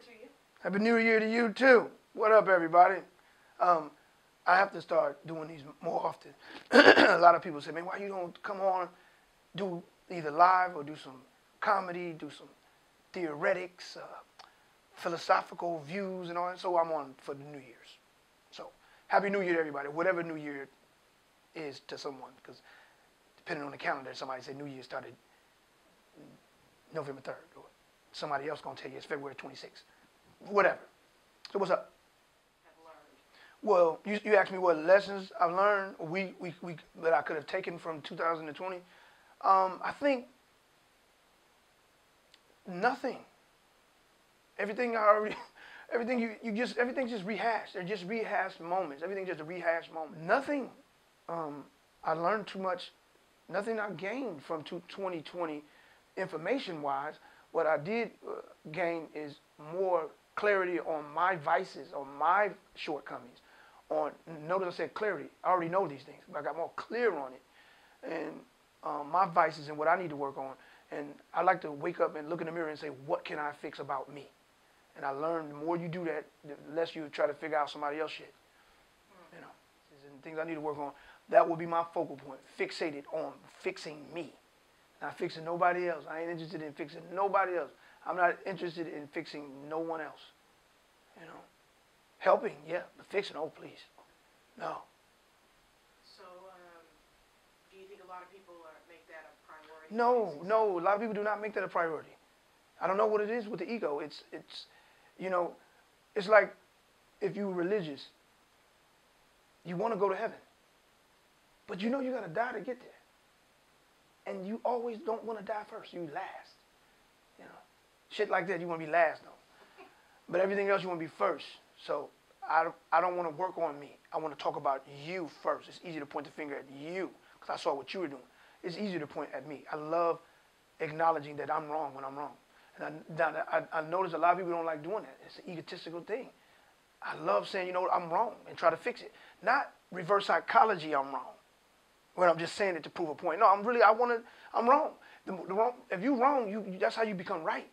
to you. Happy New Year to you too. What up, everybody? I have to start doing these more often. A lot of people say, man, why you don't come on, do either live or do some comedy, do some theoretics, philosophical views and all that. So I'm on for the New Year's. So Happy New Year to everybody, whatever New Year is to someone, because depending on the calendar, somebody say New Year started November 3rd. Or somebody else going to tell you it's February 26th. Whatever. So what's up? Well, you asked me what lessons I've learned that I could have taken from 2020. I think nothing. Everything everything's just rehashed. They're just rehashed moments. Everything's just a rehashed moment. Nothing. I learned too much. Nothing I gained from 2020 information-wise. What I did gain is more clarity on my vices, on my shortcomings. Notice I said clarity. I already know these things, but I got more clear on it. And my vices and what I need to work on. And I like to wake up and look in the mirror and say, what can I fix about me? And I learned the more you do that, the less you try to figure out somebody else's shit. You know, and things I need to work on. That will be my focal point, fixated on fixing me. Not fixing nobody else. I ain't interested in fixing nobody else. I'm not interested in fixing no one else. You know, helping, yeah, but fixing, oh please, no. So, do you think a lot of people make that a priority? No, a lot of people do not make that a priority. I don't know what it is with the ego. It's you know, it's like if you're religious, you want to go to heaven, but you know you got to die to get there. And you always don't want to die first. You last. You know, shit like that, you want to be last though. But everything else you want to be first. So I don't want to work on me. I want to talk about you first. It's easy to point the finger at you because I saw what you were doing. It's easier to point at me. I love acknowledging that I'm wrong when I'm wrong. And I notice a lot of people don't like doing that. It's an egotistical thing. I love saying, you know what, I'm wrong and try to fix it. Not reverse psychology, I'm wrong. When I'm just saying it to prove a point. No, I'm wrong. If you're wrong, that's how you become right.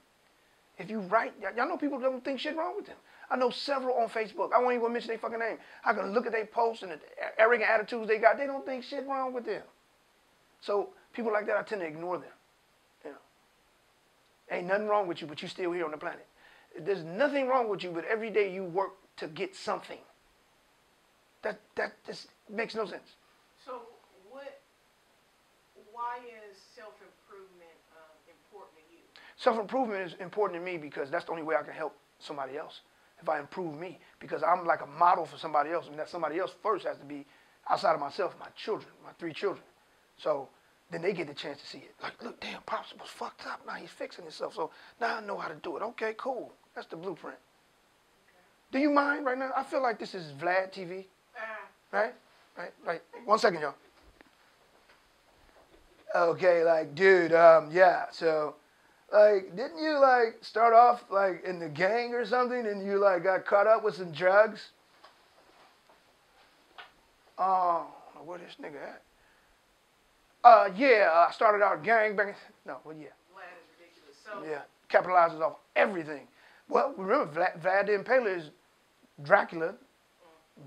If you right, y'all know people don't think shit wrong with them. I know several on Facebook. I won't even mention their fucking name. I can look at their posts and the arrogant attitudes they got. They don't think shit wrong with them. So people like that, I tend to ignore them. You know, ain't nothing wrong with you, but you still here on the planet. There's nothing wrong with you, but every day you work to get something. That just makes no sense. So why is self-improvement important to you? Self-improvement is important to me because that's the only way I can help somebody else. If I improve me, because I'm like a model for somebody else, and that somebody else first has to be outside of myself, my children, my 3 children. So then they get the chance to see it. Like, look, damn, Pops was fucked up. Now he's fixing himself. So now I know how to do it. Okay, cool. That's the blueprint. Okay. Do you mind right now? I feel like this is Vlad TV. Right? Right. 1 second, y'all. Okay, like, dude, yeah, so, like, didn't you, like, start off, like, in the gang or something, and you, like, got caught up with some drugs? Oh, where this nigga at? Yeah, I started out gang banging. No, well, yeah. Vlad is ridiculous. So yeah, capitalizes off everything. Well, remember, Vlad the Impaler is Dracula,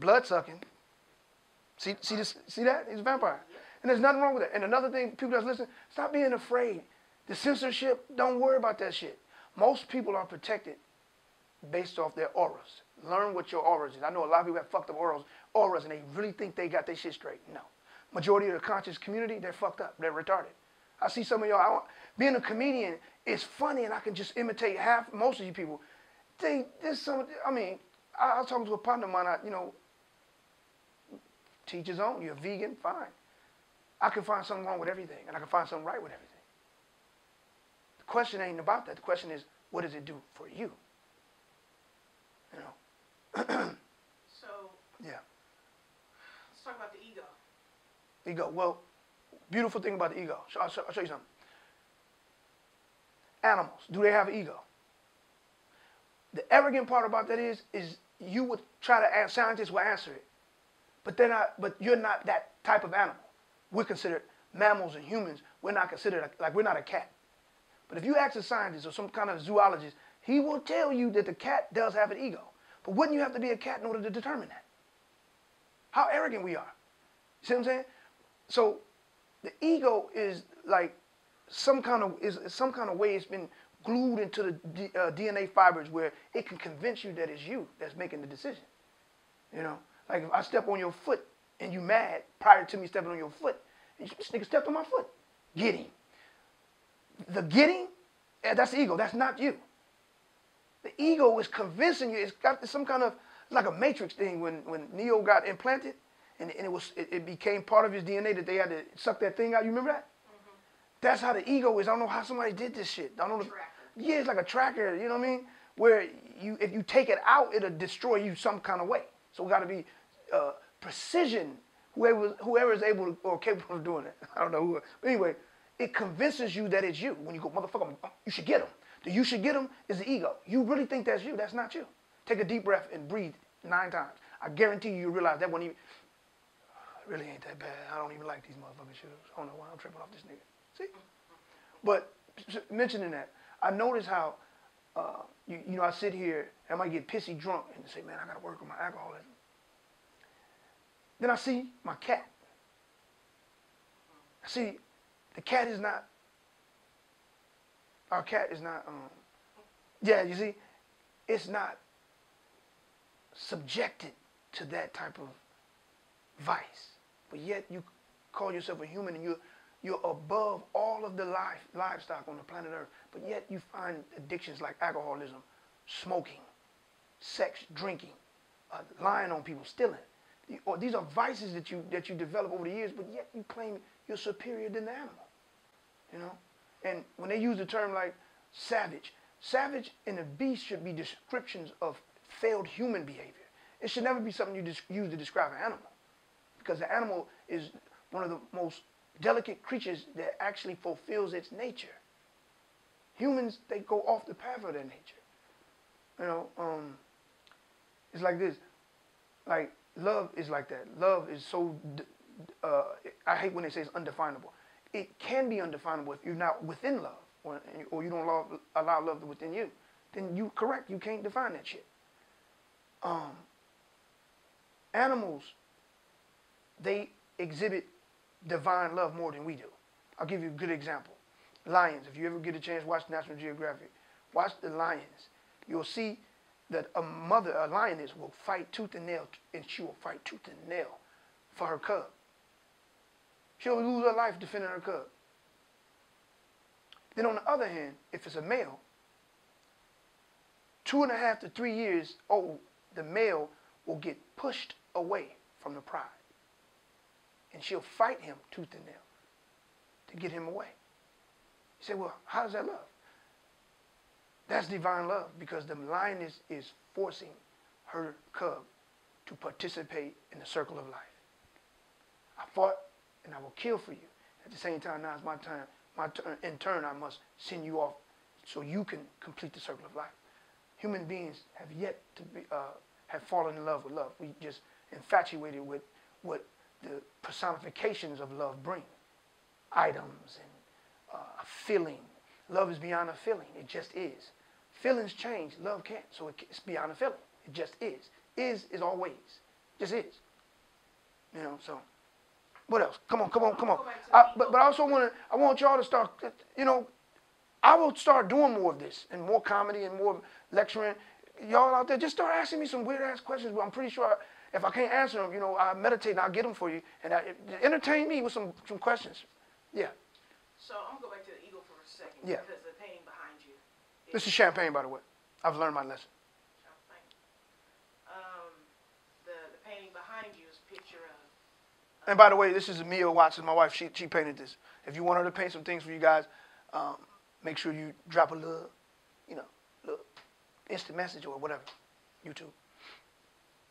blood-sucking. See that? He's a vampire. Yeah. And there's nothing wrong with that. And another thing, people that's listening, stop being afraid. The censorship, don't worry about that shit. Most people are protected based off their auras. Learn what your auras is. I know a lot of people have fucked up auras, and they really think they got their shit straight. No. Majority of the conscious community, they're fucked up. They're retarded. I see some of y'all, being a comedian is funny, and I can just imitate most of you people. I was talking to a partner of mine, teach his own. You're a vegan, fine. I can find something wrong with everything, and I can find something right with everything. The question ain't about that. The question is, what does it do for you? You know. So. Yeah. Let's talk about the ego. Ego. Well, beautiful thing about the ego. I'll show you something. Animals, do they have an ego? The arrogant part about that is you would try to scientists will answer it, but you're not that type of animal. We're considered mammals and humans. We're not considered, like we're not a cat. But if you ask a scientist or some kind of zoologist, he will tell you that the cat does have an ego. But wouldn't you have to be a cat in order to determine that? How arrogant we are. You see what I'm saying? So the ego is like some kind of way it's been glued into the DNA fibers where it can convince you that it's you that's making the decision. You know, like if I step on your foot and you mad prior to me stepping on your foot, and this nigga stepped on my foot. Get him. The getting, that's the ego. That's not you. The ego is convincing you. It's got some kind of, like a matrix thing when Neo got implanted and it became part of his DNA that they had to suck that thing out. You remember that? Mm-hmm. That's how the ego is. I don't know how somebody did this shit. I don't know. Yeah, it's like a tracker, you know what I mean? Where if you take it out, it'll destroy you some kind of way. So we got to be precision. Whoever is able to, or capable of doing it. I don't know who. But anyway, it convinces you that it's you. When you go, motherfucker, you should get him. The you should get him is the ego. You really think that's you. That's not you. Take a deep breath and breathe 9 times. I guarantee you realize that wasn't even, it really ain't that bad. I don't even like these motherfucking shoes. I don't know why I'm tripping off this nigga. See? But mentioning that, I notice how, you know, I sit here, I might get pissy drunk and say, man, I got to work on my alcoholism. Then I see my cat. I see the cat is not, our cat is not, yeah, you see, it's not subjected to that type of vice. But yet you call yourself a human and you're above all of the livestock on the planet Earth. But yet you find addictions like alcoholism, smoking, sex, drinking, lying on people, stealing. These are vices that you develop over the years, but yet you claim you're superior than the animal. You know? And when they use the term like savage and the beast should be descriptions of failed human behavior. It should never be something you use to describe an animal. Because the animal is one of the most delicate creatures that actually fulfills its nature. Humans, they go off the path of their nature. You know, it's like this. Like, love is like that. Love is so, I hate when they say it's undefinable. It can be undefinable if you're not within love or you don't allow love to within you. Then you correct. You can't define that shit. Animals, they exhibit divine love more than we do. I'll give you a good example. Lions. If you ever get a chance to watch National Geographic, watch the lions. You'll see that a lioness, will fight tooth and nail, and she will fight tooth and nail for her cub. She'll lose her life defending her cub. Then on the other hand, if it's a male, 2.5 to 3 years old, the male will get pushed away from the pride. And she'll fight him tooth and nail to get him away. You say, well, how does that love? That's divine love, because the lioness is forcing her cub to participate in the circle of life. I fought and I will kill for you. At the same time, now it's my turn. In turn, I must send you off so you can complete the circle of life. Human beings have yet to be, have fallen in love with love. We just infatuated with what the personifications of love bring. Items and a feeling. Love is beyond a feeling. It just is. Feelings change. Love can't. So it's beyond a feeling. It just is. Is always. Just is. You know, so. What else? Come on. But I also want y'all to start, you know, I will start doing more of this and more comedy and more lecturing. Y'all out there, just start asking me some weird ass questions. But I'm pretty sure if I can't answer them, you know, I meditate and I'll get them for you. And entertain me with some questions. Yeah. So I'm going to go back to the ego for a second. Yeah. Because the painting behind you. This is champagne, by the way. I've learned my lesson. Champagne. The painting behind you is a picture of. And by the way, this is Mia Watson, my wife. She painted this. If you want her to paint some things for you guys, make sure you drop a little, you know, little instant message or whatever. YouTube.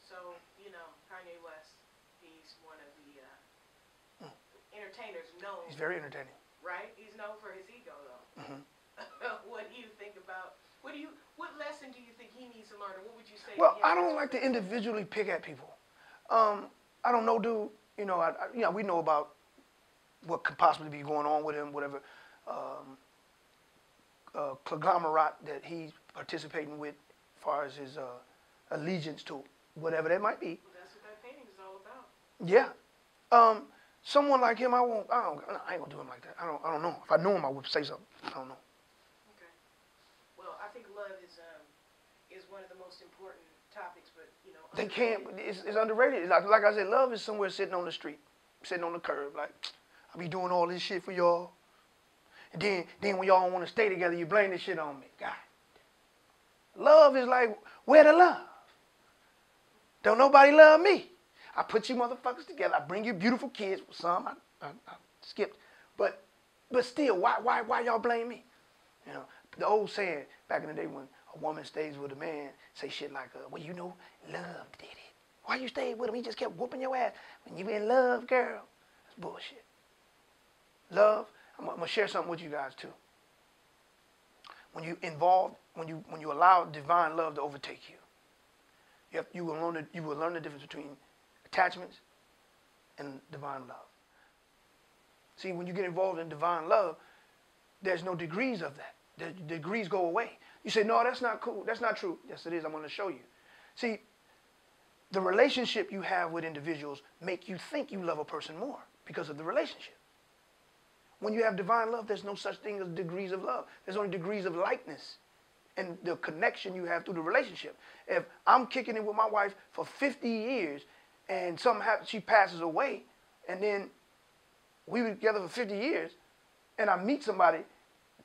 So, you know, Kanye West, he's one of the entertainers known. He's very entertaining. Right? He's known for his ego, though. Mm-hmm. What do you think about, what lesson do you think he needs to learn, or what would you say? Well, I don't like to individually pick at people. I don't know, dude. You know, we know about what could possibly be going on with him, whatever. conglomerate that he's participating with as far as his allegiance to whatever that might be. Well, that's what that painting is all about. Yeah. Someone like him, I ain't gonna do him like that. I don't know. If I knew him, I would say something. I don't know. Okay. Well, I think love is one of the most important topics, but They can't. It's underrated. Like I said, love is somewhere sitting on the street, sitting on the curb. Like, I be doing all this shit for y'all, and then when y'all don't want to stay together, you blame this shit on me. God. Love is like, where the love? Don't nobody love me. I put you motherfuckers together. I bring you beautiful kids. Some I skipped, but still, why y'all blame me? You know, the old saying back in the day when a woman stays with a man, say shit like, well, love did it. Why you stayed with him? He just kept whooping your ass. When you in love, girl, that's bullshit. Love, I'm gonna share something with you guys too. When you allow divine love to overtake you, you will learn the difference between attachments and divine love. See, when you get involved in divine love, there's no degrees of that. The degrees go away. You say, no, that's not cool. That's not true. Yes, it is. I'm going to show you. See, the relationship you have with individuals make you think you love a person more because of the relationship. When you have divine love, there's no such thing as degrees of love. There's only degrees of likeness and the connection you have through the relationship. If I'm kicking it with my wife for 50 years and something happens, she passes away, and then we were together for 50 years, and I meet somebody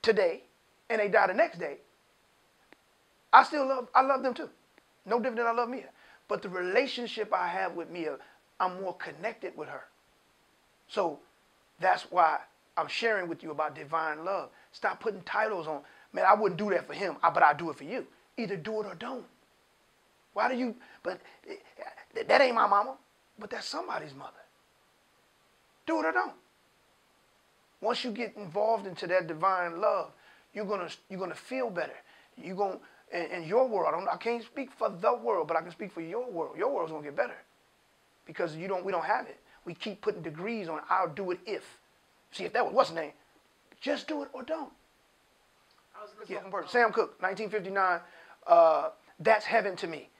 today, and they die the next day, I love them too. No different than I love Mia. But the relationship I have with Mia, I'm more connected with her. So that's why I'm sharing with you about divine love. Stop putting titles on. Man, I wouldn't do that for him, but I do it for you. Either do it or don't. Why do you, but that ain't my mama, but that's somebody's mother. Do it or don't. Once you get involved into that divine love, you're gonna feel better. You're gonna, in your world, I can't speak for the world, but I can speak for your world. Your world's gonna get better because we don't have it. We keep putting degrees on. I'll do it if. See, if that was what's his name, just do it or don't. Yeah, Sam Cooke, 1959. That's heaven to me.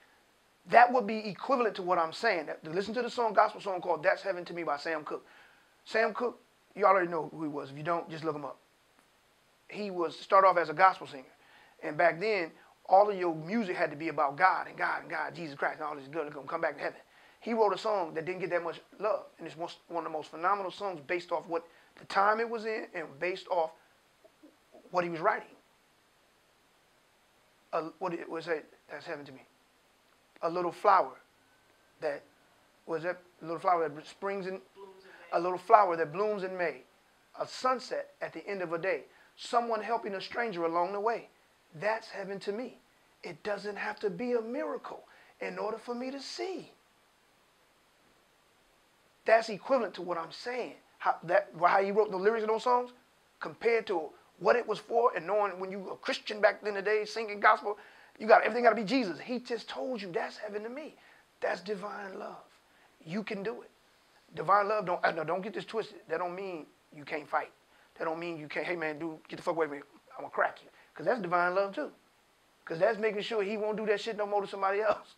That would be equivalent to what I'm saying. Listen to the song, gospel song called "That's Heaven to Me" by Sam Cooke. Sam Cooke, you already know who he was. If you don't, just look him up. He started off as a gospel singer, and back then, all of your music had to be about God and God and God, Jesus Christ, and all this good come back to heaven. He wrote a song that didn't get that much love, and it's one of the most phenomenal songs based off what the time it was in and based off what he was writing. What it was that? That's heaven to me. A little flower that springs in, a little flower that blooms in May, a sunset at the end of a day, someone helping a stranger along the way. That's heaven to me. It doesn't have to be a miracle in order for me to see. That's equivalent to what I'm saying. How he wrote the lyrics of those songs compared to what it was for, and knowing when you were a Christian back in the day singing gospel, everything got to be Jesus. He just told you that's heaven to me. That's divine love. You can do it. Divine love, don't get this twisted. That don't mean you can't fight. That don't mean you can't, hey man, dude, get the fuck away from me. I'm going to crack you. Because that's divine love too. Because that's making sure he won't do that shit no more to somebody else.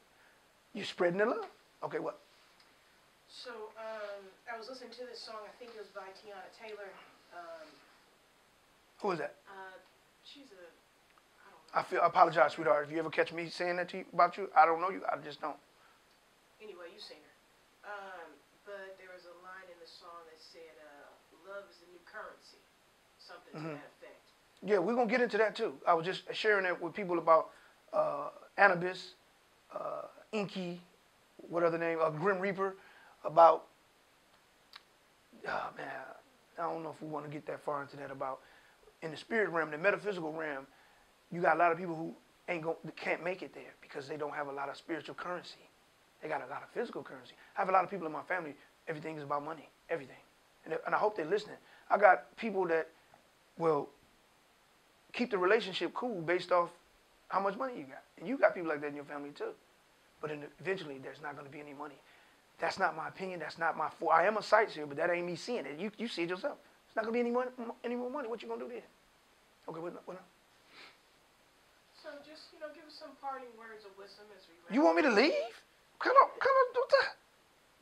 You're spreading the love. Okay, what? So, I was listening to this song, I think it was by Tiana Taylor. Who is that? She's I don't know. I apologize, sweetheart. If you ever catch me saying that to you, about you, I don't know you. I just don't. Anyway, you sing her. But there was a line in the song that said, love is the new currency. Something to that effect. Yeah, we're going to get into that too. I was just sharing that with people about Anubis, Inky, what other name, Grim Reaper, about, man, I don't know if we want to get that far into that, about in the spirit realm, the metaphysical realm, you got a lot of people who can't make it there because they don't have a lot of spiritual currency. They got a lot of physical currency. I have a lot of people in my family, everything is about money, everything. And I hope they're listening. I got people that will keep the relationship cool based off how much money you got. And you got people like that in your family too. But eventually, there's not going to be any money. That's not my opinion. That's not my fault. I am a sightseer, but that ain't me seeing it. You see it yourself. It's not going to be any more money. What you going to do then? Okay, what now? So just, give us some parting words of wisdom as we wrap. You want me to leave? Kind of, what's that?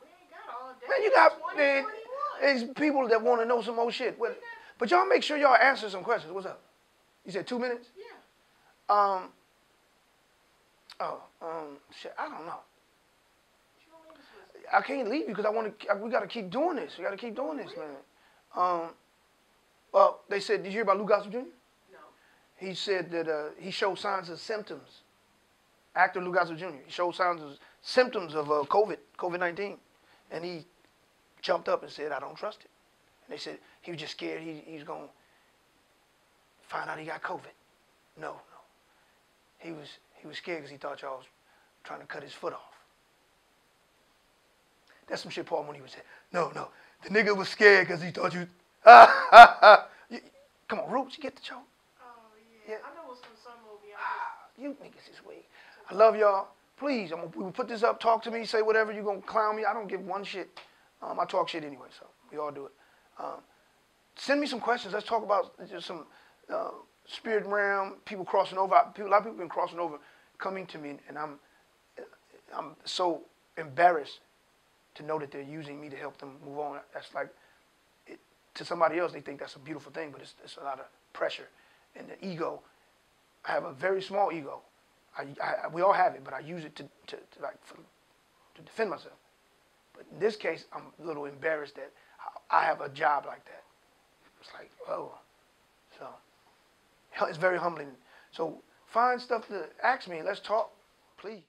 We ain't got all day. Man, you got 2021. there's people that want to know some more shit. But y'all make sure y'all answer some questions. What's up? You said 2 minutes? Yeah. Shit, I don't know. What you gonna leave us with? I can't leave you because we got to keep doing this. We got to keep doing this, man. Well, they said, did you hear about Lou Gossett Jr.? No. He said that he showed signs of symptoms. Actor Lou Gossett Jr. He showed signs of symptoms of COVID-19. And he jumped up and said, I don't trust it. And they said he was just scared he's going to find out he got COVID. No. He was scared because he thought y'all was trying to cut his foot off. That's some shit Paul Mooney would say. No. The nigga was scared because he thought you... Come on, Roots, you get the joke? Oh, yeah. I know it's from some movie. You niggas is weak. I love y'all. Please, we will put this up. Talk to me. Say whatever. You're going to clown me. I don't give one shit. I talk shit anyway, so we all do it. Send me some questions. Let's talk about just some spirit realm, people crossing over. A lot of people have been crossing over, coming to me, and I'm so embarrassed to know that they're using me to help them move on. That's like, to somebody else, they think that's a beautiful thing, but it's a lot of pressure. And the ego, I have a very small ego. We all have it, but I use it to defend myself. But in this case, I'm a little embarrassed that I have a job like that. It's like, oh. So, it's very humbling. So, find stuff to ask me. Let's talk, please.